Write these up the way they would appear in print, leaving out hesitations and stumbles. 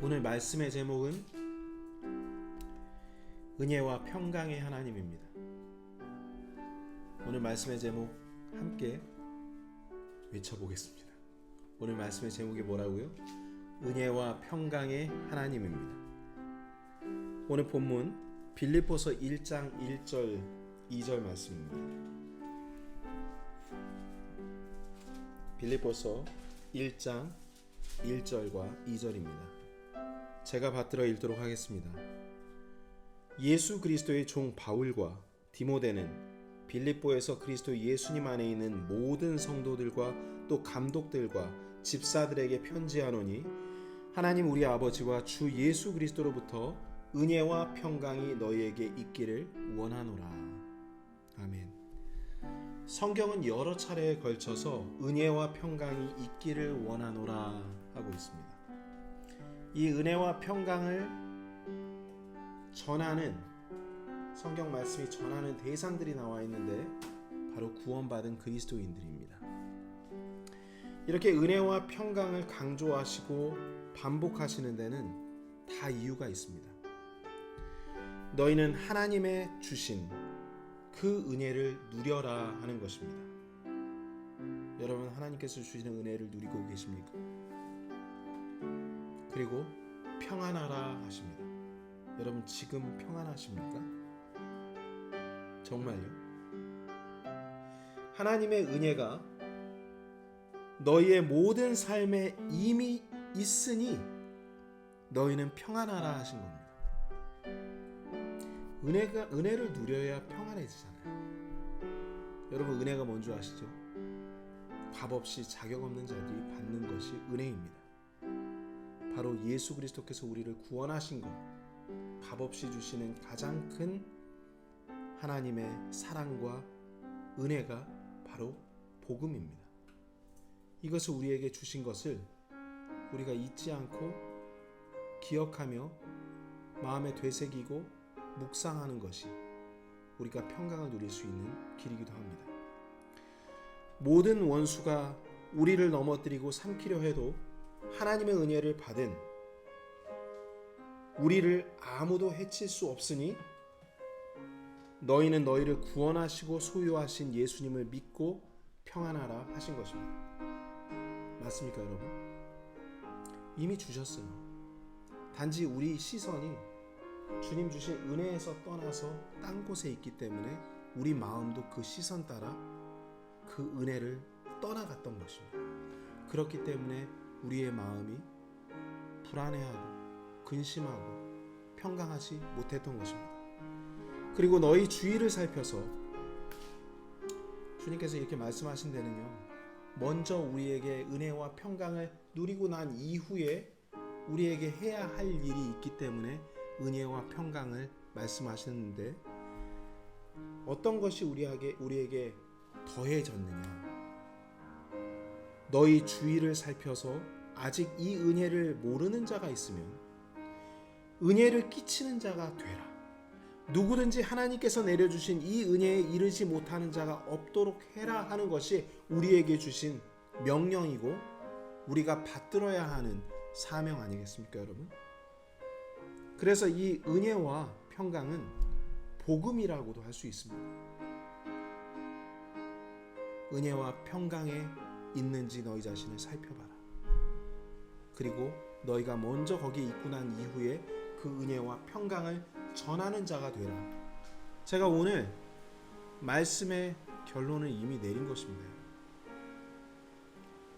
오늘 말씀의 제목은 은혜와 평강의 하나님입니다. 오늘 말씀의 제목 함께 외쳐보겠습니다. 오늘 말씀의 제목이 뭐라고요? 은혜와 평강의 하나님입니다. 오늘 본문 빌립보서 1장 1절 2절 말씀입니다. 빌립보서 1장 1절과 2절입니다. 제가 받들어 읽도록 하겠습니다. 예수 그리스도의 종 바울과 디모데는 빌립보에서 그리스도 예수님 안에 있는 모든 성도들과 또 감독들과 집사들에게 편지하노니 하나님 우리 아버지와 주 예수 그리스도로부터 은혜와 평강이 너희에게 있기를 원하노라. 아멘. 성경은 여러 차례에 걸쳐서 은혜와 평강이 있기를 원하노라 하고 있습니다. 이 은혜와 평강을 전하는 성경 말씀이 전하는 대상들이 나와 있는데 바로 구원받은 그리스도인들입니다. 이렇게 은혜와 평강을 강조하시고 반복하시는 데는 다 이유가 있습니다. 너희는 하나님의 주신 그 은혜를 누려라 하는 것입니다. 여러분, 하나님께서 주시는 은혜를 누리고 계십니까? 그리고 평안하라 하십니다. 여러분, 지금 평안하십니까? 정말요? 하나님의 은혜가 너희의 모든 삶에 이미 있으니 너희는 평안하라 하신 겁니다. 은혜를 누려야 평안해지잖아요. 여러분, 은혜가 뭔지 아시죠? 값없이 자격 없는 자들이 받는 것이 은혜입니다. 바로 예수 그리스도께서 우리를 구원하신 것, 값없이 주시는 가장 큰 하나님의 사랑과 은혜가 바로 복음입니다. 이것을 우리에게 주신 것을 우리가 잊지 않고 기억하며 마음에 되새기고 묵상하는 것이 우리가 평강을 누릴 수 있는 길이기도 합니다. 모든 원수가 우리를 넘어뜨리고 삼키려 해도 하나님의 은혜를 받은 우리를 아무도 해칠 수 없으니 너희는 너희를 구원하시고 소유하신 예수님을 믿고 평안하라 하신 것입니다. 맞습니까, 여러분? 이미 주셨어요. 단지 우리 시선이 주님 주신 은혜에서 떠나서 딴 곳에 있기 때문에 우리 마음도 그 시선 따라 그 은혜를 떠나갔던 것입니다. 그렇기 때문에 우리의 마음이 불안해하고 근심하고 평강하지 못했던 것입니다. 그리고 너희 주위를 살펴서 주님께서 이렇게 말씀하신 데는요, 먼저 우리에게 은혜와 평강을 누리고 난 이후에 우리에게 해야 할 일이 있기 때문에 은혜와 평강을 말씀하시는데 어떤 것이 우리에게 더해졌느냐? 너희 주위를 살펴서 아직 이 은혜를 모르는 자가 있으면 은혜를 끼치는 자가 되라. 누구든지 하나님께서 내려주신 이 은혜에 이르지 못하는 자가 없도록 해라 하는 것이 우리에게 주신 명령이고 우리가 받들어야 하는 사명 아니겠습니까, 여러분? 그래서 이 은혜와 평강은 복음이라고도 할 수 있습니다. 은혜와 평강에 있는지 너희 자신을 살펴봐라. 그리고 너희가 먼저 거기에 있고 난 이후에 그 은혜와 평강을 전하는 자가 되라. 제가 오늘 말씀의 결론을 이미 내린 것입니다.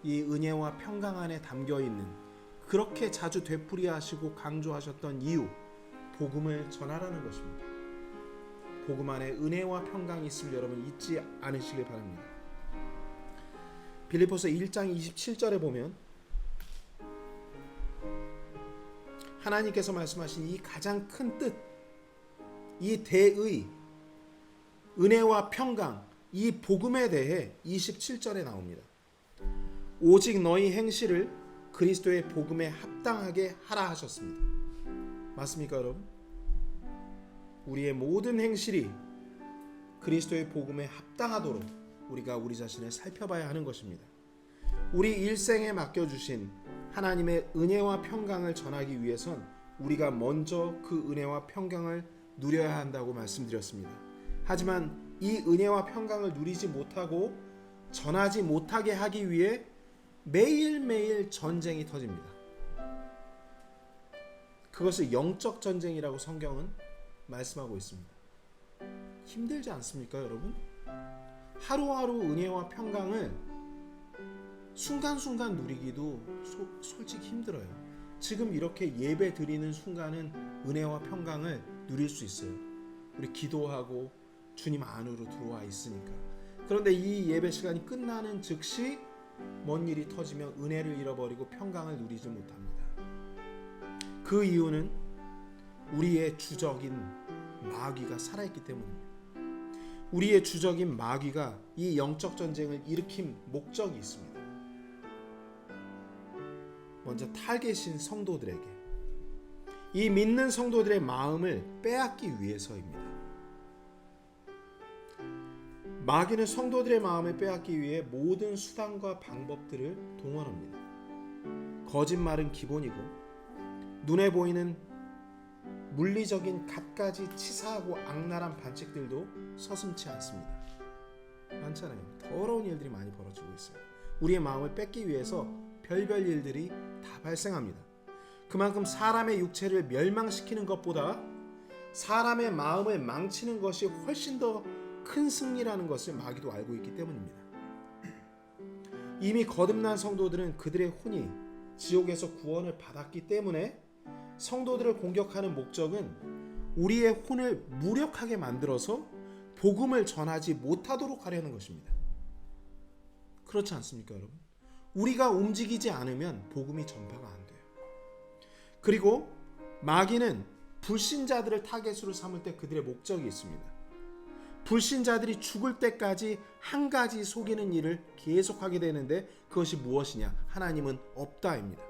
이 은혜와 평강 안에 담겨있는, 그렇게 자주 되풀이하시고 강조하셨던 이유, 복음을 전하라는 것입니다. 복음 안에 은혜와 평강이 있음을 여러분 잊지 않으시길 바랍니다. 빌립보서 1장 27절에 보면 하나님께서 말씀하신 이 가장 큰 뜻, 이 대의, 은혜와 평강, 이 복음에 대해 27절에 나옵니다. 오직 너희 행실을 그리스도의 복음에 합당하게 하라 하셨습니다. 맞습니까, 여러분? 우리의 모든 행실이 그리스도의 복음에 합당하도록 우리가 우리 자신을 살펴봐야 하는 것입니다. 우리 일생에 맡겨주신 하나님의 은혜와 평강을 전하기 위해선 우리가 먼저 그 은혜와 평강을 누려야 한다고 말씀드렸습니다. 하지만 이 은혜와 평강을 누리지 못하고 전하지 못하게 하기 위해 매일매일 전쟁이 터집니다. 그것을 영적 전쟁이라고 성경은 말씀하고 있습니다. 힘들지 않습니까, 여러분? 하루하루 은혜와 평강을 순간순간 누리기도 솔직히 힘들어요. 지금 이렇게 예배 드리는 순간은 은혜와 평강을 누릴 수 있어요. 우리 기도하고 주님 안으로 들어와 있으니까. 그런데 이 예배 시간이 끝나는 즉시 뭔 일이 터지면 은혜를 잃어버리고 평강을 누리지 못합니다. 그 이유는 우리의 주적인 마귀가 살아있기 때문입니다. 우리의 주적인 마귀가 이 영적 전쟁을 일으킨 목적이 있습니다. 먼저 타겟인 성도들에게, 이 믿는 성도들의 마음을 빼앗기 위해서입니다. 마귀는 성도들의 마음을 빼앗기 위해 모든 수단과 방법들을 동원합니다. 거짓말은 기본이고 눈에 보이는 물리적인 갖가지 치사하고 악랄한 반칙들도 서슴지 않습니다. 많잖아요. 더러운 일들이 많이 벌어지고 있어요. 우리의 마음을 뺏기 위해서 별별 일들이 다 발생합니다. 그만큼 사람의 육체를 멸망시키는 것보다 사람의 마음을 망치는 것이 훨씬 더 큰 승리라는 것을 마귀도 알고 있기 때문입니다. 이미 거듭난 성도들은 그들의 혼이 지옥에서 구원을 받았기 때문에 성도들을 공격하는 목적은 우리의 혼을 무력하게 만들어서 복음을 전하지 못하도록 하려는 것입니다. 그렇지 않습니까, 여러분? 우리가 움직이지 않으면 복음이 전파가 안 돼요. 그리고 마귀는 불신자들을 타겟으로 삼을 때 그들의 목적이 있습니다. 불신자들이 죽을 때까지 한 가지 속이는 일을 계속하게 되는데 그것이 무엇이냐? 하나님은 없다입니다.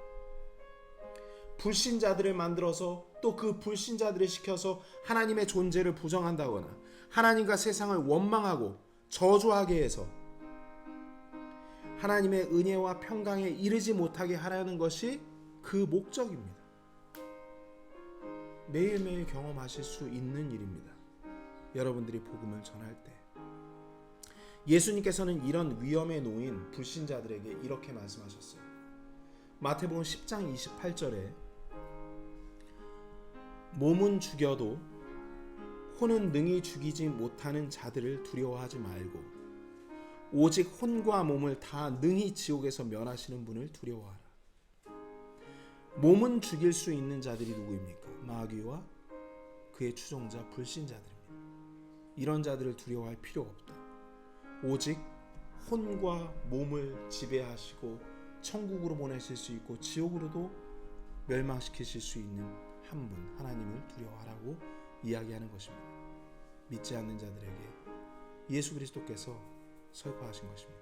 불신자들을 만들어서 또 그 불신자들을 시켜서 하나님의 존재를 부정한다거나 하나님과 세상을 원망하고 저주하게 해서 하나님의 은혜와 평강에 이르지 못하게 하라는 것이 그 목적입니다. 매일매일 경험하실 수 있는 일입니다. 여러분들이 복음을 전할 때 예수님께서는 이런 위험에 놓인 불신자들에게 이렇게 말씀하셨어요. 마태복음 10장 28절에 몸은 죽여도 혼은 능히 죽이지 못하는 자들을 두려워하지 말고 오직 혼과 몸을 다 능히 지옥에서 멸하시는 분을 두려워하라. 몸은 죽일 수 있는 자들이 누구입니까? 마귀와 그의 추종자 불신자들입니다. 이런 자들을 두려워할 필요가 없다. 오직 혼과 몸을 지배하시고 천국으로 보내실 수 있고 지옥으로도 멸망시키실 수 있는 한 분, 하나님을 두려워하라고 이야기하는 것입니다. 믿지 않는 자들에게 예수 그리스도께서 설파하신 것입니다.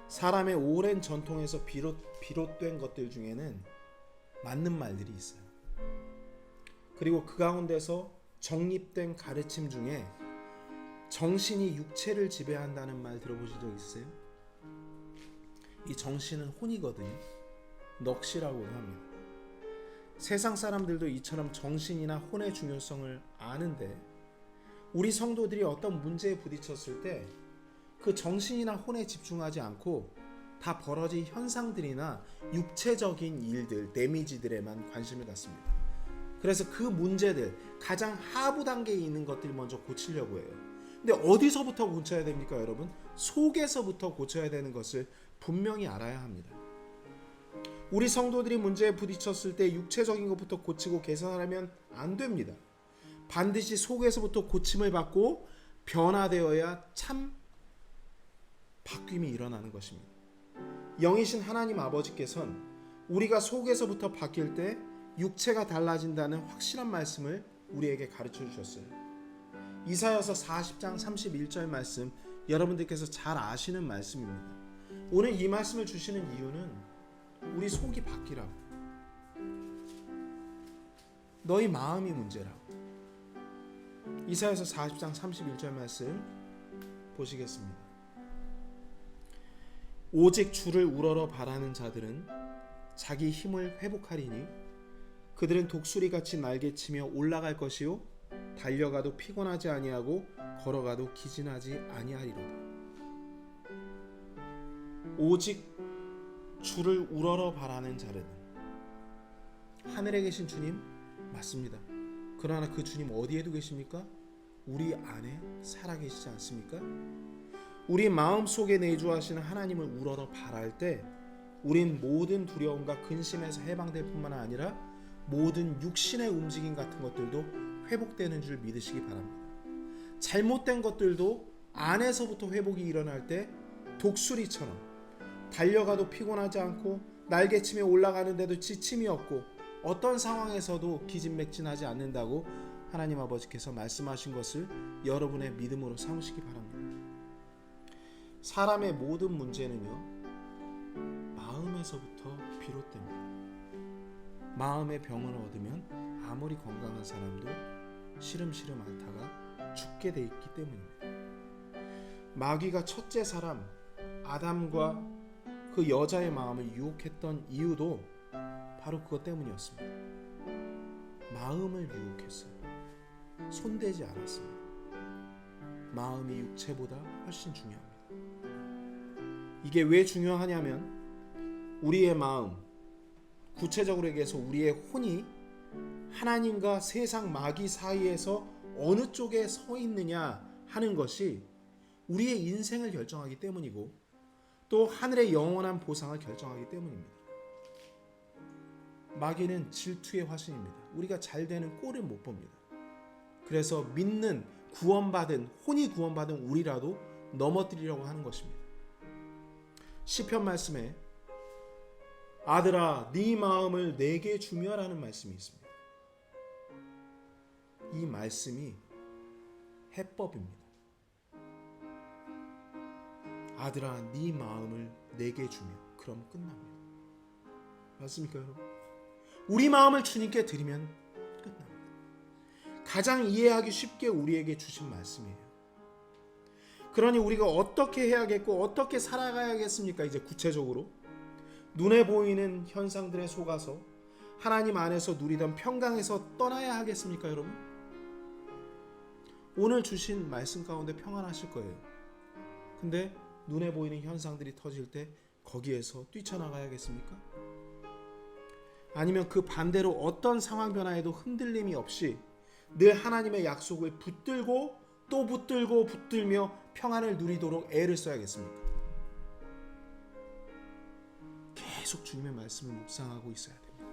사람의 오랜 전통에서 비롯된 것들 중에는 맞는 말들이 있어요. 그리고 그 가운데서 정립된 가르침 중에 정신이 육체를 지배한다는 말 들어보신 적 있으세요? 이 정신은 혼이거든요. 넋이라고도 합니다. 세상 사람들도 이처럼 정신이나 혼의 중요성을 아는데 우리 성도들이 어떤 문제에 부딪혔을 때 그 정신이나 혼에 집중하지 않고 다 벌어진 현상들이나 육체적인 일들, 데미지들에만 관심을 갖습니다. 그래서 그 문제들, 가장 하부 단계에 있는 것들이 먼저 고치려고 해요. 근데 어디서부터 고쳐야 됩니까, 여러분? 속에서부터 고쳐야 되는 것을 분명히 알아야 합니다. 우리 성도들이 문제에 부딪혔을 때 육체적인 것부터 고치고 개선하려면 안 됩니다. 반드시 속에서부터 고침을 받고 변화되어야 참 바뀜이 일어나는 것입니다. 영이신 하나님 아버지께서는 우리가 속에서부터 바뀔 때 육체가 달라진다는 확실한 말씀을 우리에게 가르쳐 주셨어요. 이사야서 40장 31절 말씀, 여러분들께서 잘 아시는 말씀입니다. 오늘 이 말씀을 주시는 이유는 우리 속이 바뀌라고, 너희 마음이 문제라고. 이사야서 40장 31절 말씀 보시겠습니다. 오직 주를 우러러 바라는 자들은 자기 힘을 회복하리니 그들은 독수리같이 날개치며 올라갈 것이요 달려가도 피곤하지 아니하고 걸어가도 기진하지 아니하리로다. 오직 주를 우러러 바라는 자는 하늘에 계신 주님 맞습니다. 그러나 그 주님 어디에도 계십니까? 우리 안에 살아계시지 않습니까? 우리 마음속에 내주하시는 하나님을 우러러 바랄 때 우린 모든 두려움과 근심에서 해방될 뿐만 아니라 모든 육신의 움직임 같은 것들도 회복되는 줄 믿으시기 바랍니다. 잘못된 것들도 안에서부터 회복이 일어날 때 독수리처럼 달려가도 피곤하지 않고 날개치며 올라가는데도 지침이 없고 어떤 상황에서도 기진맥진하지 않는다고 하나님 아버지께서 말씀하신 것을 여러분의 믿음으로 삼으시기 바랍니다. 사람의 모든 문제는요, 마음에서부터 비롯됩니다. 마음의 병을 얻으면 아무리 건강한 사람도 시름시름 앓다가 죽게 돼 있기 때문입니다. 마귀가 첫째 사람 아담과 그 여자의 마음을 유혹했던 이유도 바로 그것 때문이었습니다. 마음을 유혹했어요. 손대지 않았습니다. 마음이 육체보다 훨씬 중요합니다. 이게 왜 중요하냐면 우리의 마음, 구체적으로 얘기해서 우리의 혼이 하나님과 세상 마귀 사이에서 어느 쪽에 서 있느냐 하는 것이 우리의 인생을 결정하기 때문이고 또 하늘의 영원한 보상을 결정하기 때문입니다. 마귀는 질투의 화신입니다. 우리가 잘 되는 꼴을 못 봅니다. 그래서 믿는 구원받은 혼이 구원받은 우리라도 넘어뜨리려고 하는 것입니다. 시편 말씀에 아들아 네 마음을 내게 주며라는 말씀이 있습니다. 이 말씀이 해법입니다. 아들아 네 마음을 내게 주며 그럼 끝납니다. 맞습니까 여러분? 우리 마음을 주님께 드리면 끝납니다. 가장 이해하기 쉽게 우리에게 주신 말씀이에요. 그러니 우리가 어떻게 해야겠고 어떻게 살아가야겠습니까? 이제 구체적으로 눈에 보이는 현상들에 속아서 하나님 안에서 누리던 평강에서 떠나야 하겠습니까 여러분? 오늘 주신 말씀 가운데 평안하실 거예요. 근데 눈에 보이는 현상들이 터질 때 거기에서 뛰쳐나가야겠습니까? 아니면 그 반대로 어떤 상황 변화에도 흔들림이 없이 늘 하나님의 약속을 붙들고 또 붙들고 붙들며 평안을 누리도록 애를 써야겠습니까? 계속 주님의 말씀을 묵상하고 있어야 됩니다.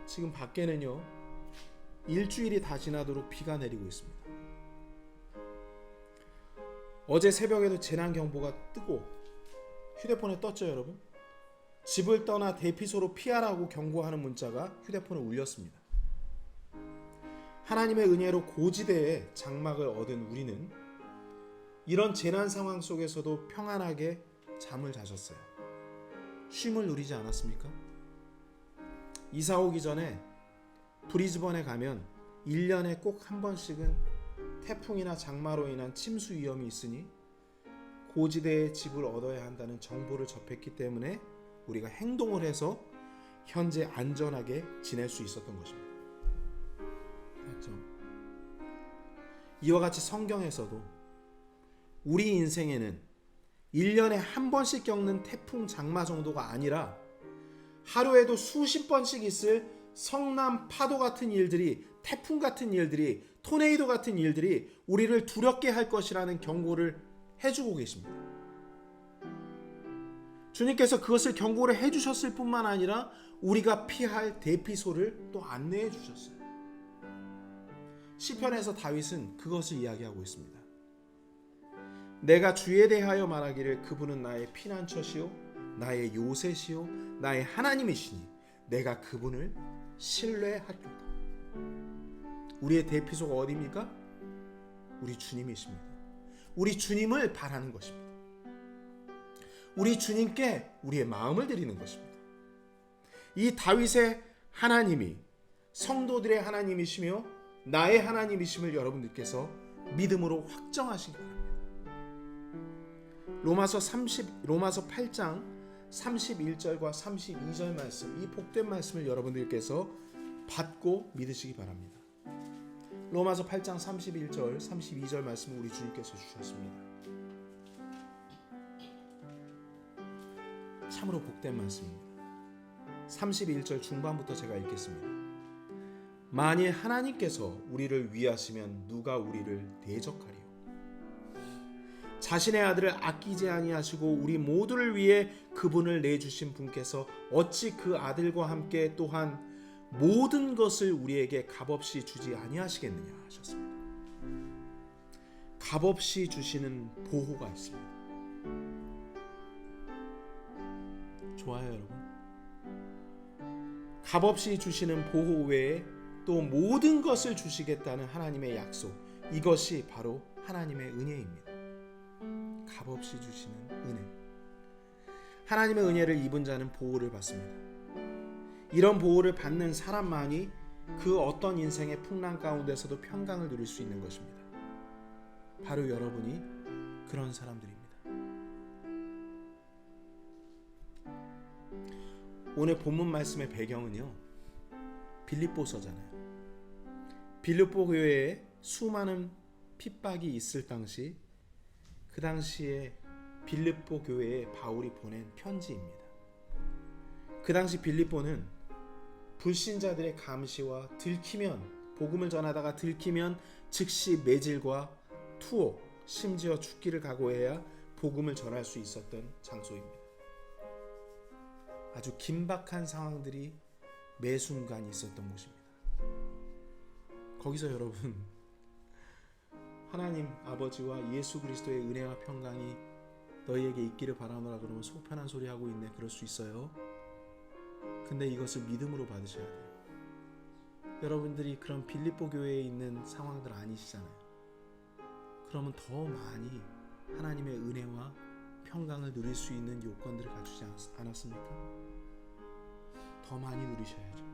지금 밖에는요 일주일이 다 지나도록 비가 내리고 있습니다. 어제 새벽에도 재난경보가 뜨고 휴대폰에 떴죠 여러분? 집을 떠나 대피소로 피하라고 경고하는 문자가 휴대폰에 울렸습니다. 하나님의 은혜로 고지대에 장막을 얻은 우리는 이런 재난 상황 속에서도 평안하게 잠을 자셨어요. 쉼을 누리지 않았습니까? 이사 오기 전에 브리즈번에 가면 1년에 꼭 한 번씩은 태풍이나 장마로 인한 침수 위험이 있으니 고지대에 집을 얻어야 한다는 정보를 접했기 때문에 우리가 행동을 해서 현재 안전하게 지낼 수 있었던 것입니다. 맞죠? 이와 같이 성경에서도 우리 인생에는 1년에 한 번씩 겪는 태풍 장마 정도가 아니라 하루에도 수십 번씩 있을 성남 파도 같은 일들이, 태풍 같은 일들이, 토네이도 같은 일들이 우리를 두렵게 할 것이라는 경고를 해주고 계십니다. 주님께서 그것을 경고를 해주셨을 뿐만 아니라 우리가 피할 대피소를 또 안내해 주셨어요. 시편에서 다윗은 그것을 이야기하고 있습니다. 내가 주에 대하여 말하기를 그분은 나의 피난처시요 나의 요새시요 나의 하나님이시니 내가 그분을 신뢰하리로다. 우리의 대피소가 어디입니까? 우리 주님이십니다. 우리 주님을 바라는 것입니다. 우리 주님께 우리의 마음을 드리는 것입니다. 이 다윗의 하나님이 성도들의 하나님이시며 나의 하나님이심을 여러분들께서 믿음으로 확정하시기 바랍니다. 로마서 8장 31절과 32절 말씀, 이 복된 말씀을 여러분들께서 받고 믿으시기 바랍니다. 로마서 8장 31절, 32절 말씀을 우리 주님께서 주셨습니다. 참으로 복된 말씀입니다. 31절 중반부터 제가 읽겠습니다. 만일 하나님께서 우리를 위하시면 누가 우리를 대적하리요? 자신의 아들을 아끼지 아니하시고 우리 모두를 위해 그분을 내주신 분께서 어찌 그 아들과 함께 또한 모든 것을 우리에게 값없이 주지 아니하시겠느냐 하셨습니다. 값없이 주시는 보호가 있습니다. 좋아요, 여러분. 값없이 주시는 보호 외에 또 모든 것을 주시겠다는 하나님의 약속, 이것이 바로 하나님의 은혜입니다. 값없이 주시는 은혜. 하나님의 은혜를 입은 자는 보호를 받습니다. 이런 보호를 받는 사람만이 그 어떤 인생의 풍랑 가운데서도 평강을 누릴 수 있는 것입니다. 바로 여러분이 그런 사람들입니다. 오늘 본문 말씀의 배경은요, 빌립보서잖아요. 빌립보 교회에 수많은 핍박이 있을 당시, 그 당시에 빌립보 교회에 바울이 보낸 편지입니다. 그 당시 빌립보는 불신자들의 감시와 들키면, 복음을 전하다가 들키면 즉시 매질과 투옥, 심지어 죽기를 각오해야 복음을 전할 수 있었던 장소입니다. 아주 긴박한 상황들이 매 순간 있었던 곳입니다. 거기서 여러분, 하나님 아버지와 예수 그리스도의 은혜와 평강이 너희에게 있기를 바라노라 그러면 속 편한 소리 하고 있네, 그럴 수 있어요. 근데 이것을 믿음으로 받으셔야 돼요. 여러분들이 그런 빌립보 교회에 있는 상황들 아니시잖아요. 그러면 더 많이 하나님의 은혜와 평강을 누릴 수 있는 요건들을 갖추지 않았습니까? 더 많이 누리셔야죠.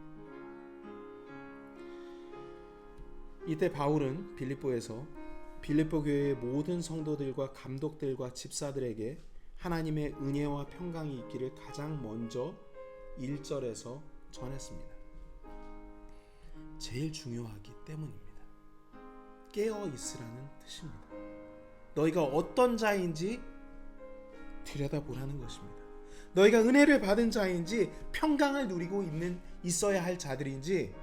이때 바울은 빌립보에서 빌립보 교회의 모든 성도들과 감독들과 집사들에게 하나님의 은혜와 평강이 있기를 가장 먼저 1절에서 전했습니다. 제일 중요하기 때문입니다. 깨어 있으라는 뜻입니다. 너희가 어떤 자인지 들여다보라는 것입니다. 너희가 은혜를 받은 자인지 평강을 누리고 있어야 할 자들인지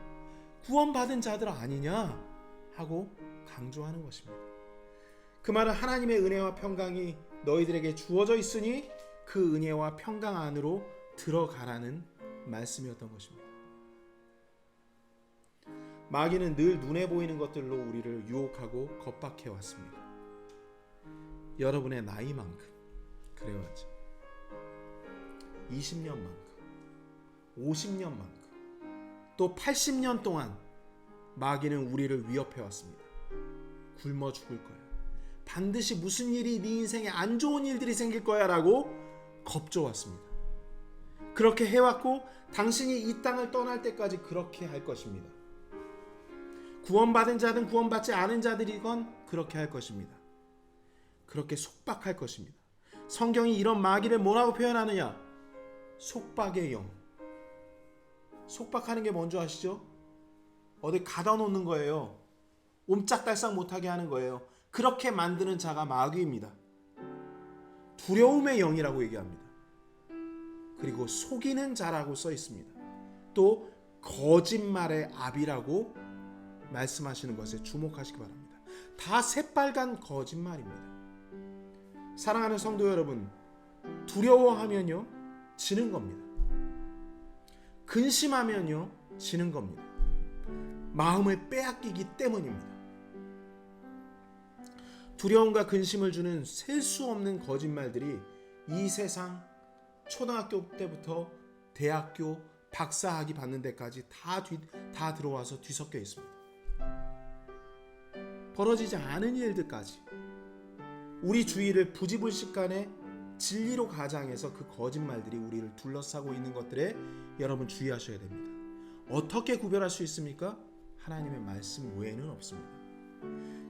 구원받은 자들 아니냐 하고 강조하는 것입니다. 그 말은 하나님의 은혜와 평강이 너희들에게 주어져 있으니 그 은혜와 평강 안으로 들어가라는 말씀이었던 것입니다. 마귀는 늘 눈에 보이는 것들로 우리를 유혹하고 겁박해 왔습니다. 여러분의 나이만큼 그래왔죠. 20년만큼, 50년만큼, 또 80년 동안 마귀는 우리를 위협해 왔습니다. 굶어 죽을 거야. 반드시 무슨 일이 네 인생에 안 좋은 일들이 생길 거야 라고 겁줘왔습니다. 그렇게 해왔고 당신이 이 땅을 떠날 때까지 그렇게 할 것입니다. 구원받은 자든 구원받지 않은 자들이건 그렇게 할 것입니다. 그렇게 속박할 것입니다. 성경이 이런 마귀를 뭐라고 표현하느냐? 속박의 영. 속박하는 게 뭔지 아시죠? 어디 가다 놓는 거예요. 옴짝달싹 못하게 하는 거예요. 그렇게 만드는 자가 마귀입니다. 두려움의 영이라고 얘기합니다. 그리고 속이는 자라고 써 있습니다. 또 거짓말의 압이라고 말씀하시는 것에 주목하시기 바랍니다. 다 새빨간 거짓말입니다. 사랑하는 성도 여러분, 두려워하면요 지는 겁니다. 근심하면요 지는 겁니다. 마음을 빼앗기기 때문입니다. 두려움과 근심을 주는 셀 수 없는 거짓말들이 이 세상 초등학교 때부터 대학교 박사학위 받는 데까지 다 들어와서 뒤섞여 있습니다. 벌어지지 않은 일들까지 우리 주위를 부지불식간에 진리로 가장해서 그 거짓말들이 우리를 둘러싸고 있는 것들에 여러분 주의하셔야 됩니다. 어떻게 구별할 수 있습니까? 하나님의 말씀 외에는 없습니다.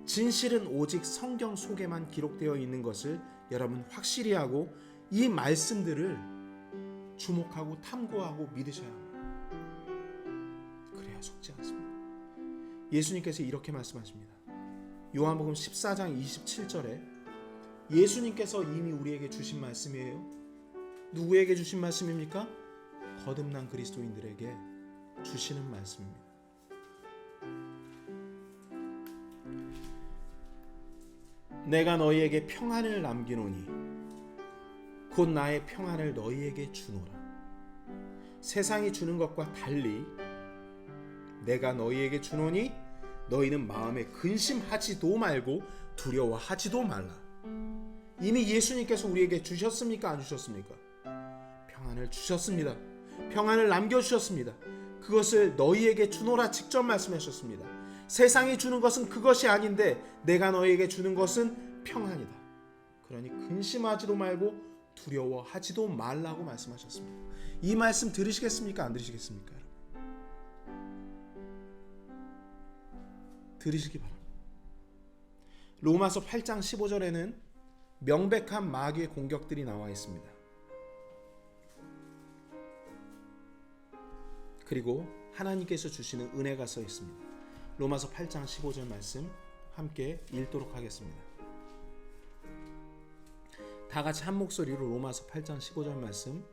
진실은 오직 성경 속에만 기록되어 있는 것을 여러분 확실히 하고 이 말씀들을 주목하고 탐구하고 믿으셔야 합니다. 그래야 속지 않습니다. 예수님께서 이렇게 말씀하십니다. 요한복음 14장 27절에 예수님께서 이미 우리에게 주신 말씀이에요. 누구에게 주신 말씀입니까? 거듭난 그리스도인들에게 주시는 말씀입니다. 내가 너희에게 평안을 남기노니 곧 나의 평안을 너희에게 주노라. 세상이 주는 것과 달리 내가 너희에게 주노니 너희는 마음에 근심하지도 말고 두려워하지도 말라. 이미 예수님께서 우리에게 주셨습니까? 안 주셨습니까? 평안을 주셨습니다. 평안을 남겨주셨습니다. 그것을 너희에게 주노라 직접 말씀하셨습니다. 세상이 주는 것은 그것이 아닌데 내가 너희에게 주는 것은 평안이다. 그러니 근심하지도 말고 두려워하지도 말라고 말씀하셨습니다. 이 말씀 들으시겠습니까? 안 들으시겠습니까? 들으시기 바랍니다. 로마서 8장 15절에는 명백한 마귀의 공격들이 나와 있습니다. 그리고 하나님께서 주시는 은혜가 써 있습니다. 로마서 8장 15절 말씀 함께 읽도록 하겠습니다. 다 같이 한 목소리로 로마서 8장 15절 말씀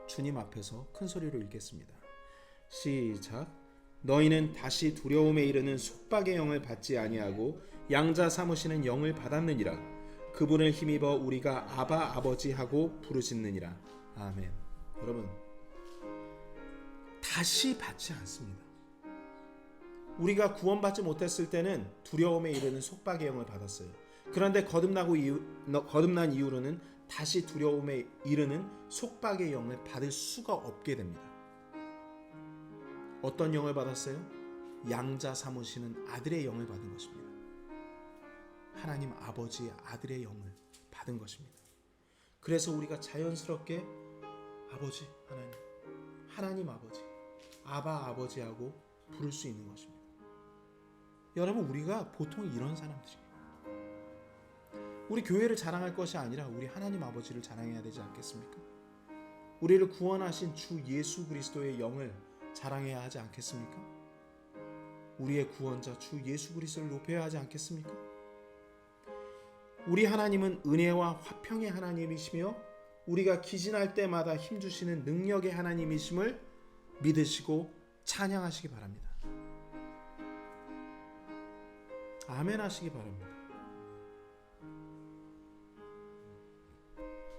주님 앞에서 큰 소리로 읽겠습니다. 시작. 너희는 다시 두려움에 이르는 속박의 영을 받지 아니하고 양자 삼으시는 영을 받았느니라. 그분을 힘입어 우리가 아바 아버지 하고 부르짖느니라. 아멘. 여러분, 다시 받지 않습니다. 우리가 구원받지 못했을 때는 두려움에 이르는 속박의 영을 받았어요. 그런데 거듭난 이후로는 다시 두려움에 이르는 속박의 영을 받을 수가 없게 됩니다. 어떤 영을 받았어요? 양자 삼으시는 아들의 영을 받은 것입니다. 하나님 아버지의 아들의 영을 받은 것입니다. 그래서 우리가 자연스럽게 아버지 하나님 아버지, 아바 아버지하고 부를 수 있는 것입니다. 여러분, 우리가 보통 이런 사람들입니다. 우리 교회를 자랑할 것이 아니라 우리 하나님 아버지를 자랑해야 되지 않겠습니까? 우리를 구원하신 주 예수 그리스도의 영을 자랑해야 하지 않겠습니까? 우리의 구원자 주 예수 그리스도를 높여야 하지 않겠습니까? 우리 하나님은 은혜와 화평의 하나님이시며 우리가 기진할 때마다 힘주시는 능력의 하나님이심을 믿으시고 찬양하시기 바랍니다. 아멘 하시기 바랍니다.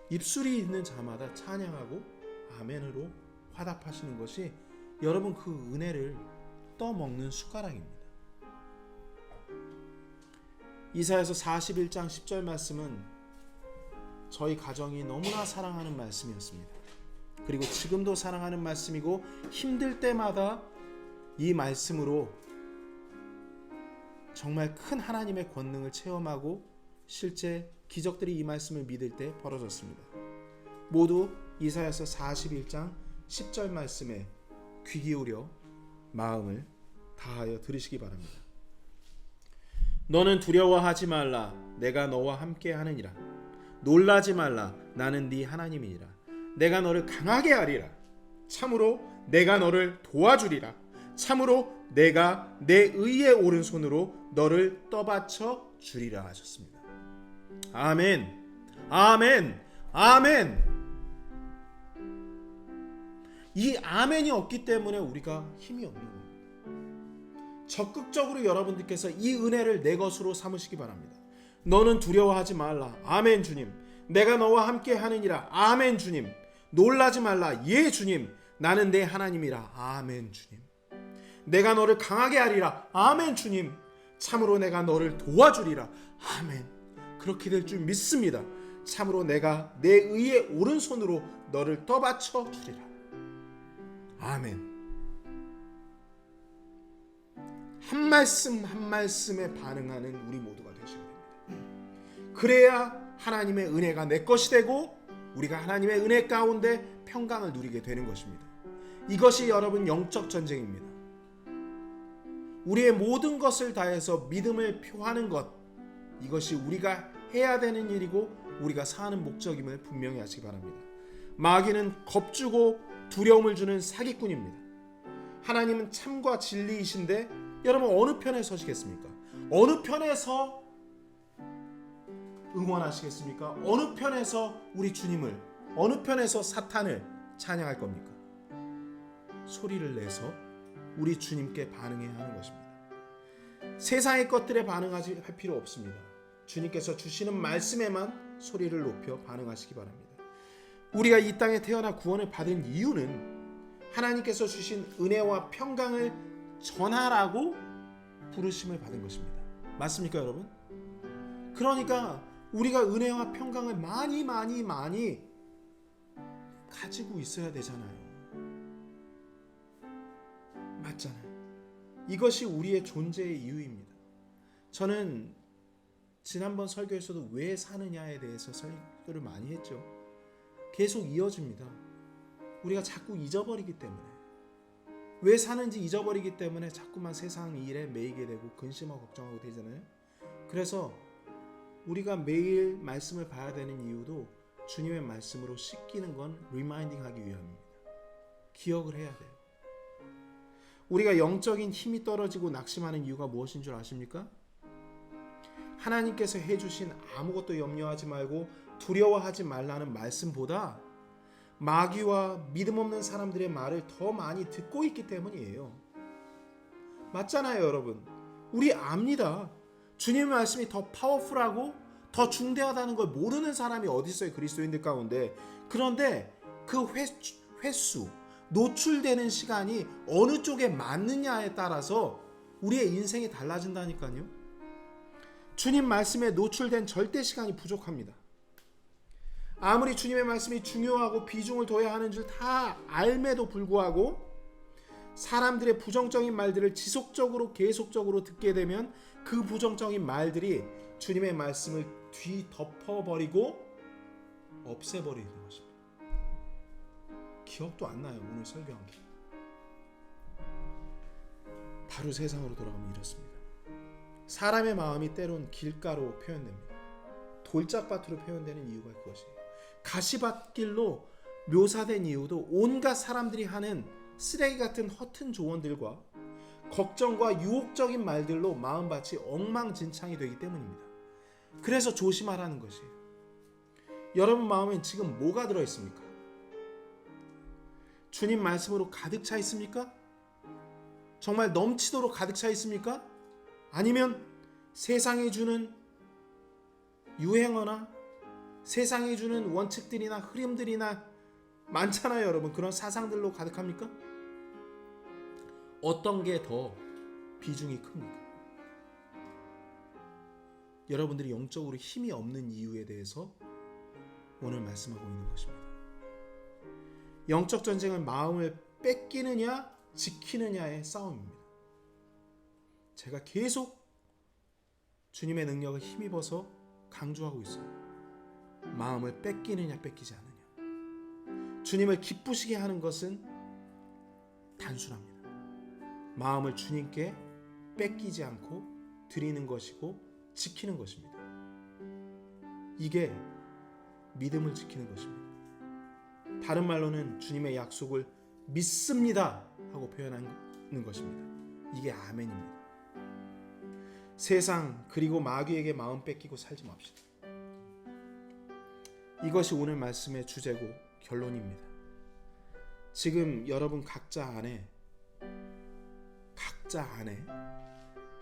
입술이 있는 자마다 찬양하고 아멘으로 화답하시는 것이 여러분 그 은혜를 떠먹는 숟가락입니다. 이사야서 41장 10절 말씀은 저희 가정이 너무나 사랑하는 말씀이었습니다. 그리고 지금도 사랑하는 말씀이고 힘들 때마다 이 말씀으로 정말 큰 하나님의 권능을 체험하고 실제 기적들이 이 말씀을 믿을 때 벌어졌습니다. 모두 이사야서 41장 10절 말씀에 귀 기울여 마음을 다하여 들으시기 바랍니다. 너는 두려워하지 말라. 내가 너와 함께 하느니라. 놀라지 말라. 나는 네 하나님이니라. 내가 너를 강하게 하리라. 참으로 내가 너를 도와주리라. 참으로 내가 내 의의 오른손으로 너를 떠받쳐 주리라 하셨습니다. 아멘. 아멘. 아멘. 이 아멘이 없기 때문에 우리가 힘이 없는 겁니다. 적극적으로 여러분들께서 이 은혜를 내 것으로 삼으시기 바랍니다. 너는 두려워하지 말라. 아멘 주님. 내가 너와 함께 하느니라. 아멘 주님. 놀라지 말라. 예 주님. 나는 내 하나님이라. 아멘 주님. 내가 너를 강하게 하리라. 아멘 주님. 참으로 내가 너를 도와주리라. 아멘. 그렇게 될 줄 믿습니다. 참으로 내가 내 의의 오른손으로 너를 떠받쳐 주리라. 아멘. 한 말씀 한 말씀에 반응하는 우리 모두가 되셔야 됩니다. 그래야 하나님의 은혜가 내 것이 되고 우리가 하나님의 은혜 가운데 평강을 누리게 되는 것입니다. 이것이 여러분 영적 전쟁입니다. 우리의 모든 것을 다해서 믿음을 표하는 것, 이것이 우리가 해야 되는 일이고 우리가 사는 목적임을 분명히 하시기 바랍니다. 마귀는 겁주고 두려움을 주는 사기꾼입니다. 하나님은 참과 진리이신데 여러분 어느 편에 서시겠습니까? 어느 편에서 응원하시겠습니까? 어느 편에서 우리 주님을, 어느 편에서 사탄을 찬양할 겁니까? 소리를 내서 우리 주님께 반응해야 하는 것입니다. 세상의 것들에 반응할 필요 없습니다. 주님께서 주시는 말씀에만 소리를 높여 반응하시기 바랍니다. 우리가 이 땅에 태어나 구원을 받은 이유는 하나님께서 주신 은혜와 평강을 전하라고 부르심을 받은 것입니다. 맞습니까, 여러분? 그러니까 우리가 은혜와 평강을 많이 가지고 있어야 되잖아요. 맞잖아요. 이것이 우리의 존재의 이유입니다. 저는 지난번 설교에서도 왜 사느냐에 대해서 설교를 많이 했죠. 계속 이어집니다. 우리가 자꾸 잊어버리기 때문에, 왜 사는지 잊어버리기 때문에 자꾸만 세상 일에 매이게 되고 근심하고 걱정하고 되잖아요. 그래서 우리가 매일 말씀을 봐야 되는 이유도 주님의 말씀으로 씻기는 건 리마인딩 하기 위함입니다. 기억을 해야 돼요. 우리가 영적인 힘이 떨어지고 낙심하는 이유가 무엇인 줄 아십니까? 하나님께서 해주신 아무것도 염려하지 말고 두려워하지 말라는 말씀보다 마귀와 믿음 없는 사람들의 말을 더 많이 듣고 있기 때문이에요. 맞잖아요, 여러분. 우리 압니다. 주님의 말씀이 더 파워풀하고 더 중대하다는 걸 모르는 사람이 어디 있어요, 그리스도인들 가운데. 그런데 그 횟수, 노출되는 시간이 어느 쪽에 맞느냐에 따라서 우리의 인생이 달라진다니까요. 주님 말씀에 노출된 절대 시간이 부족합니다. 아무리 주님의 말씀이 중요하고 비중을 둬야 하는 줄 다 알매도 불구하고 사람들의 부정적인 말들을 지속적으로 계속적으로 듣게 되면 그 부정적인 말들이 주님의 말씀을 뒤덮어버리고 없애버리는 것입니다. 기억도 안 나요, 오늘 설교한 게. 바로 세상으로 돌아가면 이렇습니다. 사람의 마음이 때론 길가로 표현됩니다. 돌짝밭으로 표현되는 이유가 그것이에요. 가시밭길로 묘사된 이유도 온갖 사람들이 하는 쓰레기 같은 허튼 조언들과 걱정과 유혹적인 말들로 마음밭이 엉망진창이 되기 때문입니다. 그래서 조심하라는 것이에요. 여러분 마음엔 지금 뭐가 들어있습니까? 주님 말씀으로 가득 차 있습니까? 정말 넘치도록 가득 차 있습니까? 아니면 세상이 주는 유행어나 세상이 주는 원칙들이나 흐름들이나 많잖아요, 여러분. 그런 사상들로 가득합니까? 어떤 게 더 비중이 큽니까? 여러분들이 영적으로 힘이 없는 이유에 대해서 오늘 말씀하고 있는 것입니다. 영적 전쟁은 마음을 뺏기느냐 지키느냐의 싸움입니다. 제가 계속 주님의 능력을 힘입어서 강조하고 있어요. 마음을 뺏기느냐 뺏기지 않느냐. 주님을 기쁘시게 하는 것은 단순합니다. 마음을 주님께 뺏기지 않고 드리는 것이고 지키는 것입니다. 이게 믿음을 지키는 것입니다. 다른 말로는 주님의 약속을 믿습니다 하고 표현하는 것입니다. 이게 아멘입니다. 세상 그리고 마귀에게 마음 뺏기고 살지 맙시다. 이것이 오늘 말씀의 주제고 결론입니다. 지금 여러분 각자 안에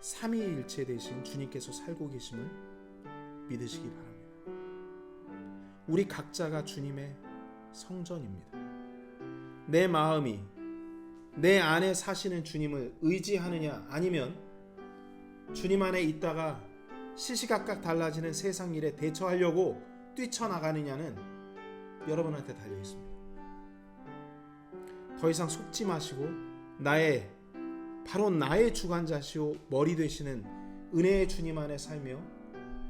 삼위일체 되신 주님께서 살고 계심을 믿으시기 바랍니다. 우리 각자가 주님의 성전입니다. 내 마음이 내 안에 사시는 주님을 의지하느냐 아니면 주님 안에 있다가 시시각각 달라지는 세상 일에 대처하려고 뛰쳐나가느냐는 여러분한테 달려 있습니다. 더 이상 속지 마시고 바로 나의 주관자시오 머리 되시는 은혜의 주님 안에 살며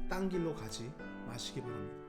딴 길로 가지 마시기 바랍니다.